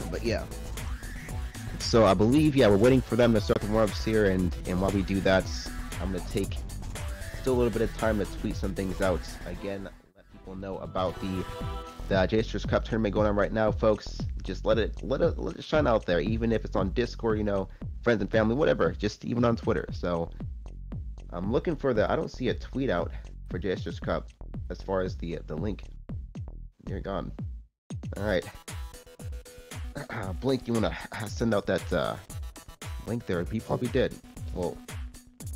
But yeah. So I believe, yeah, we're waiting for them to start the warm-ups here, and while we do that, I'm going to take still a little bit of time to tweet some things out. Again, let people know about the Jstris Cup tournament going on right now, folks. Just let it shine out there, even if it's on Discord, you know, friends and family, whatever, just even on Twitter. So I'm looking for I don't see a tweet out for Jstris Cup as far as the link. You're gone. All right. Blink, you want to send out that link there? He probably did. Well,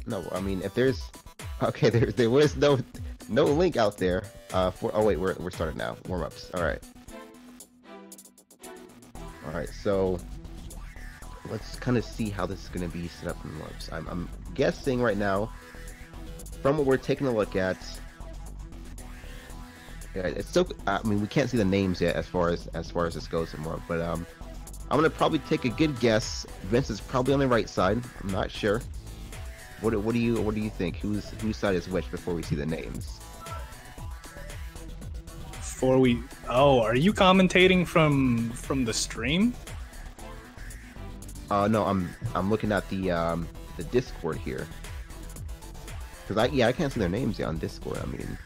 no, I mean, if there's... Okay, there was no link out there for... Oh, wait, we're starting now. Warm-ups. All right. All right, so let's kind of see how this is going to be set up in warm-ups. I'm guessing right now, from what we're taking a look at... Yeah, it's still. I mean, we can't see the names yet as far as this goes and more. But I'm gonna probably take a good guess. Vince is probably on the right side. I'm not sure. What do you think? Whose side is which before we see the names? Are you commentating from the stream? No, I'm looking at the Discord here. Cause I can't see their names yet on Discord. I mean.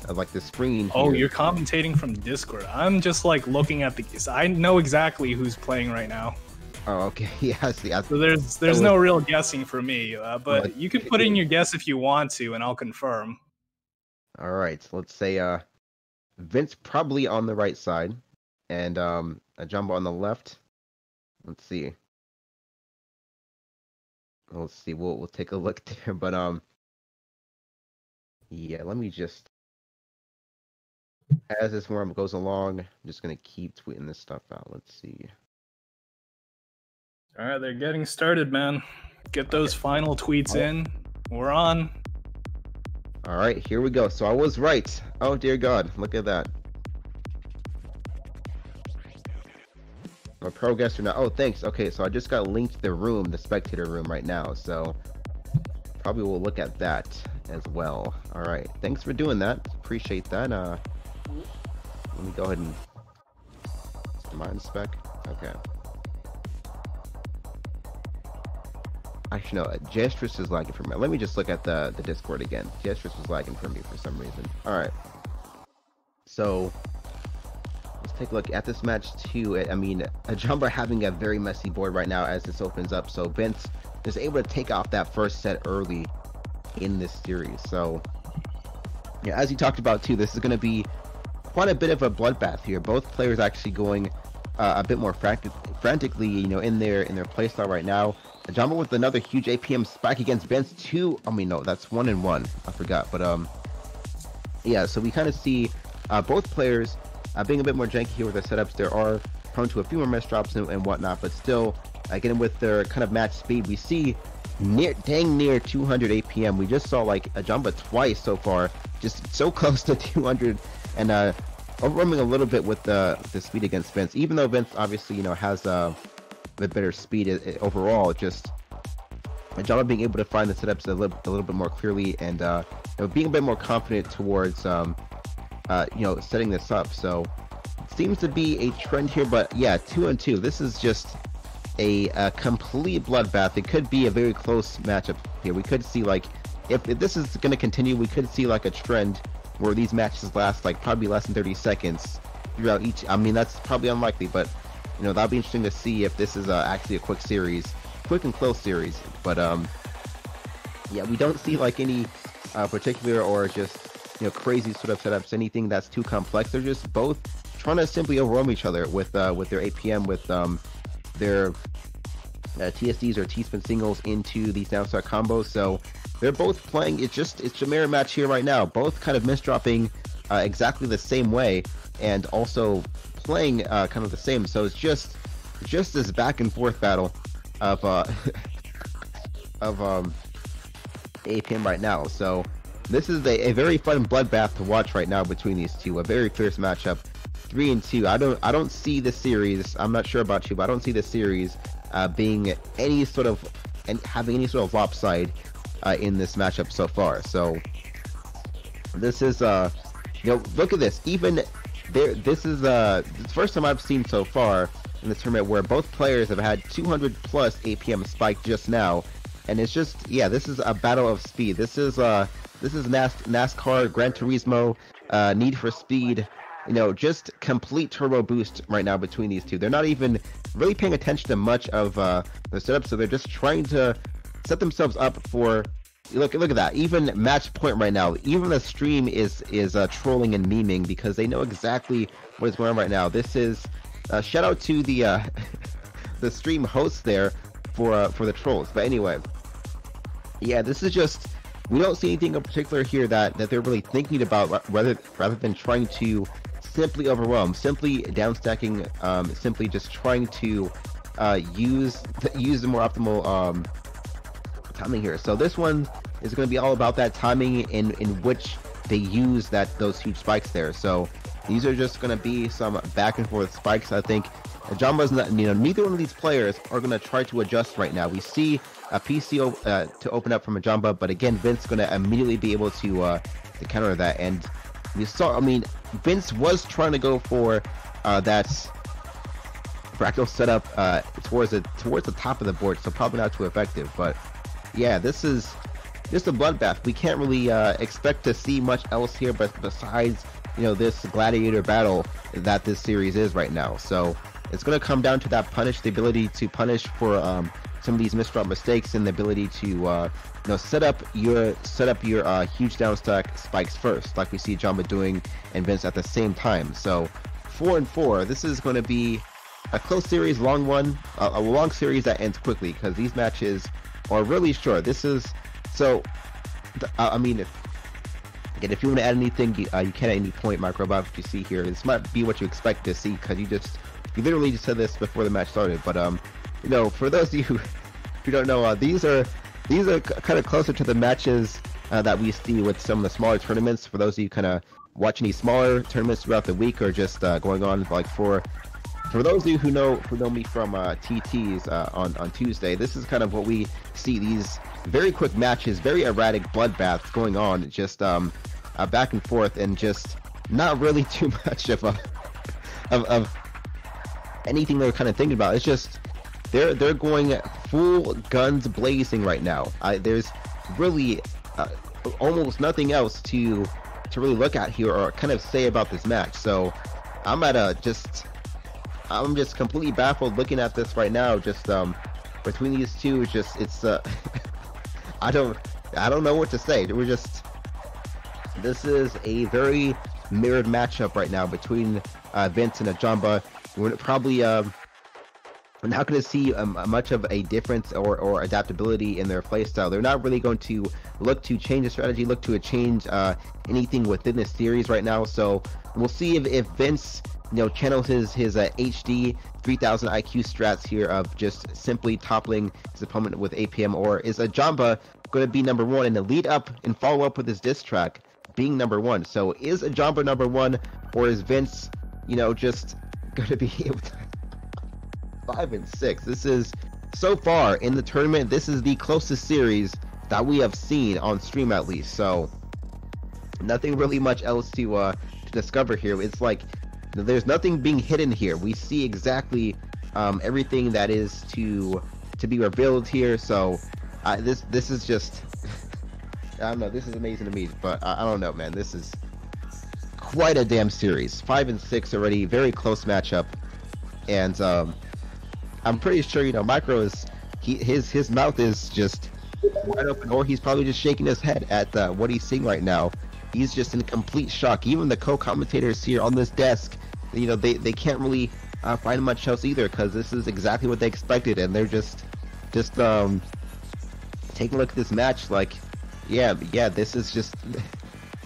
Like the screen. Oh, here. you're commentating from Discord. I'm just like looking at I know exactly who's playing right now. Oh, okay. Yeah, see. So there's no real guessing for me, but you can put in your guess if you want to, and I'll confirm. All right. So let's say Vince probably on the right side, and Ajanba on the left. Let's see. Let's see. We'll take a look there, but yeah. Let me just. As this warm-up goes along, I'm just going to keep tweeting this stuff out. Let's see. All right, they're getting started, man. Get those final tweets in. We're on. All right, here we go. So I was right. Oh, dear God. Look at that. My pro guest or not. Oh, thanks. Okay, so I just got linked to the room, the spectator room right now. So probably we'll look at that as well. All right. Thanks for doing that. Appreciate that. Let me go ahead and mine spec. Okay. Actually, no. Jstris is lagging for me. Let me just look at the Discord again. Jstris is lagging for me for some reason. All right. So let's take a look at this match too. I mean, Ajanba having a very messy board right now as this opens up. So Vince is able to take off that first set early in this series. So yeah, as you talked about too, this is going to be quite a bit of a bloodbath here. Both players actually going a bit more frantically, you know, in their playstyle right now. Ajanba with another huge APM spike against Vince. I mean, no, that's 1-1. I forgot, but yeah. So we kind of see both players being a bit more janky here with their setups. There are prone to a few more mess drops and whatnot, but still, again with their kind of match speed, we see dang near 200 APM. We just saw like Ajanba twice so far, just so close to 200. And overwhelming a little bit with the speed against Vince, even though Vince obviously, you know, has the better speed overall. Just Ajanba being able to find the setups a little bit more clearly, and you know, being a bit more confident towards you know, setting this up. So it seems to be a trend here, but yeah, 2-2. This is just a complete bloodbath. It could be a very close matchup here. We could see, like, if this is going to continue, we could see like a trend where these matches last like probably less than 30 seconds throughout each. I mean, that's probably unlikely, but you know, that'll be interesting to see if this is actually a quick and close series. But yeah, we don't see like any particular or just, you know, crazy sort of setups, anything that's too complex. They're just both trying to simply overwhelm each other with their APM, with their TSDs or T-spin singles into these down start combos. So they're both playing. It's a mirror match here right now. Both kind of misdropping exactly the same way, and also playing kind of the same. So it's just this back and forth battle of APM right now. So this is a very fun bloodbath to watch right now between these two. A very fierce matchup. 3-2. I don't see the series. I'm not sure about you, but I don't see the series being any sort of having any sort of lopside in this matchup so far. So this is you know, look at this. Even there, this is the first time I've seen so far in this tournament where both players have had 200 plus APM spiked just now, and it's just, yeah, this is a battle of speed. This is NASCAR, Gran Turismo, Need for Speed, you know, just complete turbo boost right now between these two. They're not even really paying attention to much of the setup, so they're just trying to set themselves up for. Look at that. Even match point right now. Even the stream is trolling and memeing because they know exactly what is going on right now. This is shout out to the the stream host there for the trolls. But anyway, yeah, this is just, we don't see anything in particular here that they're really thinking about rather than trying to simply overwhelm, simply downstacking, simply just trying to use the more optimal timing here. So this one is going to be all about that timing in which they use those huge spikes there. So these are just going to be some back and forth spikes. I think Ajanba's not, you know, neither one of these players are going to try to adjust right now. We see a PC to open up from Ajanba, but again, Vince going to immediately be able to counter that. And we saw, I mean, Vince was trying to go for that fractal setup towards the top of the board, so probably not too effective. But yeah, this is just a bloodbath. We can't really expect to see much else here, but besides, you know, this gladiator battle that this series is right now. So it's going to come down to that punish, the ability to punish for some of these misdrop mistakes, and the ability to you know, set up your huge downstack spikes first, like we see Ajanba doing and Vince at the same time. So 4-4. This is going to be a close series, long one, a long series that ends quickly because these matches are really short. This is so. I mean, if you want to add anything, you can at any point. Microbot, what you see here, this might be what you expect to see because you literally just said this before the match started. But you know, for those of you who don't know, these are kind of closer to the matches that we see with some of the smaller tournaments. For those of you kind of watching these smaller tournaments throughout the week or just going on, like for those of you who know me from TTs on Tuesday, this is kind of what we see, these very quick matches, very erratic bloodbaths going on, just back and forth, and just not really too much of anything they're kind of thinking about. It's just they're going full guns blazing right now. There's really almost nothing else to really look at here or kind of say about this match. So I'm just completely baffled looking at this right now. Just between these two, it's I don't know what to say. This is a very mirrored matchup right now between Vince and Ajanba. We're probably we're not going to see much of a difference or adaptability in their playstyle. They're not really going to look to change the strategy, look to change anything within this series right now. So we'll see if Vince, you know, channels his HD 3000 IQ strats here of just simply toppling his opponent with APM, or is Ajanba going to be number one in the lead up and follow up with his diss track being number one? So is Ajanba number one, or is Vince, you know, just going to be able to 5-6? This is, so far in the tournament, this is the closest series that we have seen on stream, at least. So nothing really much else to discover here. It's like there's nothing being hidden here. We see exactly everything that is to be revealed here. So this is just I don't know, this is amazing to me, but I don't know, man, this is quite a damn series. 5-6 already, very close matchup. And I'm pretty sure, you know, Micro is his mouth is just wide open, or he's probably just shaking his head at what he's seeing right now. He's just in complete shock. Even the co-commentators here on this desk, you know, they can't really find much else either, because this is exactly what they expected, and they're just taking a look at this match like, yeah, this is just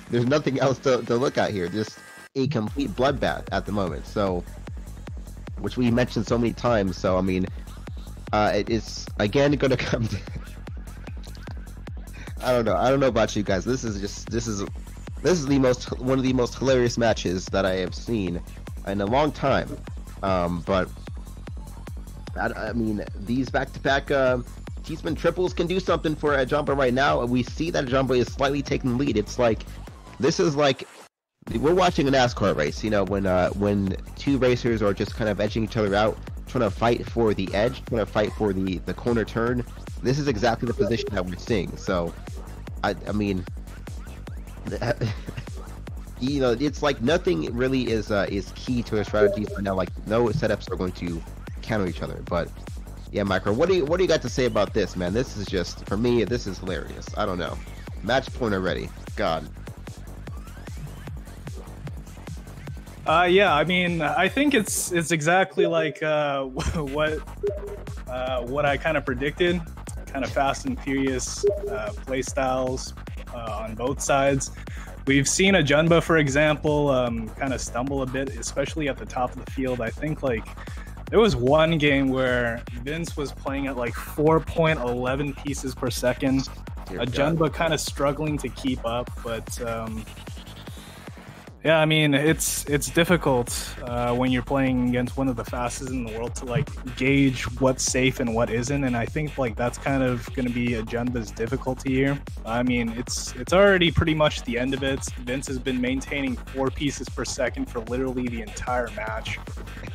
there's nothing else to look at here. Just a complete bloodbath at the moment. So, which we mentioned so many times. So I mean, it is again going to come to I don't know about you guys. This is one of the most hilarious matches that I have seen in a long time. But I mean, these back-to-back T-spin triples can do something for Ajanba right now. We see that Ajanba is slightly taking the lead. It's like, this is like we're watching a NASCAR race, you know, when two racers are just kind of edging each other out. trying to fight for the edge, trying to fight for the corner turn. This is exactly the position that we're seeing. So, I mean, you know, it's like nothing really is key to a strategy right now. Like no setups are going to counter each other. But yeah, Micro, what do you got to say about this, man? This is just, for me, this is hilarious. I don't know. Match point already. God. Yeah, I mean, I think it's exactly like what I kind of predicted. Kind of fast and furious play styles on both sides. We've seen Ajanba, for example, kind of stumble a bit, especially at the top of the field. I think like there was one game where Vince was playing at like 4.11 pieces per second. Ajanba kind of struggling to keep up, but yeah, I mean, it's difficult when you're playing against one of the fastest in the world to like gauge what's safe and what isn't, and I think like that's kind of going to be Ajanba's difficulty here. I mean, it's already pretty much the end of it. Vince has been maintaining 4 pieces per second for literally the entire match,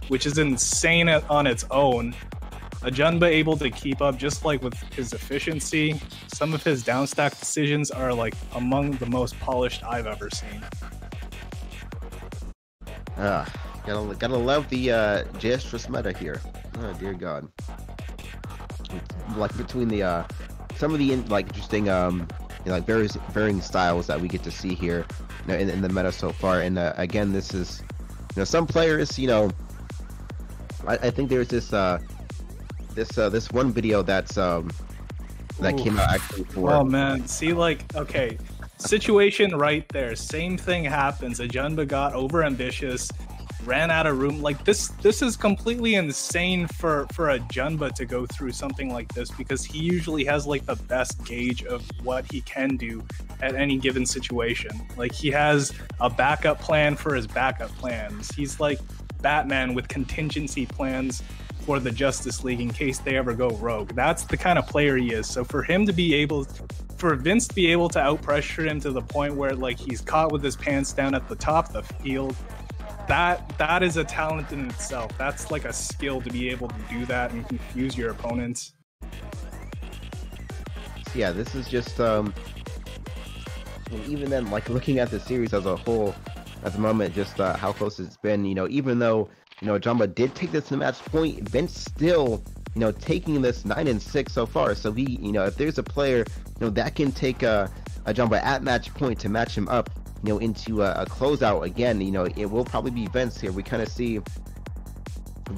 which is insane on its own. Ajanba able to keep up just like with his efficiency. Some of his downstack decisions are like among the most polished I've ever seen. Gotta love the Jstris meta here. Oh dear God. Like between the some of the like interesting you know, like varying styles that we get to see here, you know, in the meta so far. And again, this is, you know, some players, you know, I think there's this this one video that's that came out actually for. Oh man, see, like, okay, situation right there. Same thing happens. Ajanba got over ambitious, ran out of room. Like this is completely insane for Ajanba to go through something like this, because he usually has like the best gauge of what he can do at any given situation. Like he has a backup plan for his backup plans. He's like Batman with contingency plans for the Justice League in case they ever go rogue. That's the kind of player he is. So for him to be able, for Vince to be able to outpressure him to the point where like he's caught with his pants down at the top of the field, that is a talent in itself. That's like a skill to be able to do that and confuse your opponents. Yeah, this is just even then, like looking at the series as a whole at the moment, just how close it's been. You know, even though, you know, Ajanba did take this to match point, Vince still, you know, taking this 9-6 so far. So he, you know, if there's a player, you know, that can take Ajanba at match point to match him up, you know, into a closeout again, you know, it will probably be Vince here. We kind of see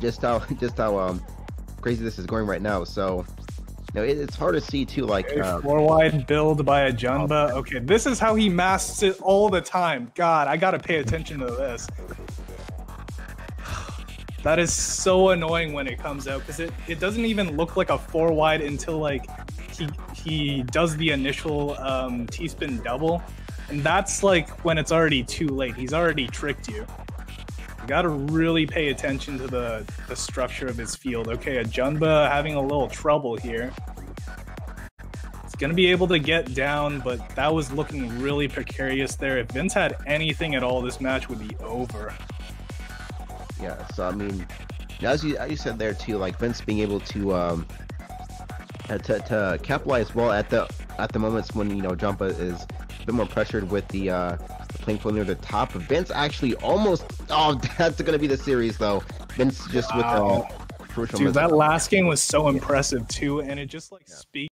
just how crazy this is going right now. So, you know, it's hard to see too, like 4-wide build by Ajanba. Okay, this is how he masks it all the time. God, I gotta pay attention to this. That is so annoying when it comes out, because it doesn't even look like a 4-wide until like he does the initial T-spin double, and that's like when it's already too late. He's already tricked you. You gotta really pay attention to the structure of his field. Okay, Ajanba having a little trouble here. He's gonna be able to get down, but that was looking really precarious there. If Vince had anything at all, this match would be over. Yeah, so I mean, as you said there too, like Vince being able to capitalize well at the moments when, you know, Ajanba is a bit more pressured with the playing field near the top. Vince actually almost, oh, that's gonna be the series though. Vince just with crucial. Dude, that last game was so impressive too, and it just like speaks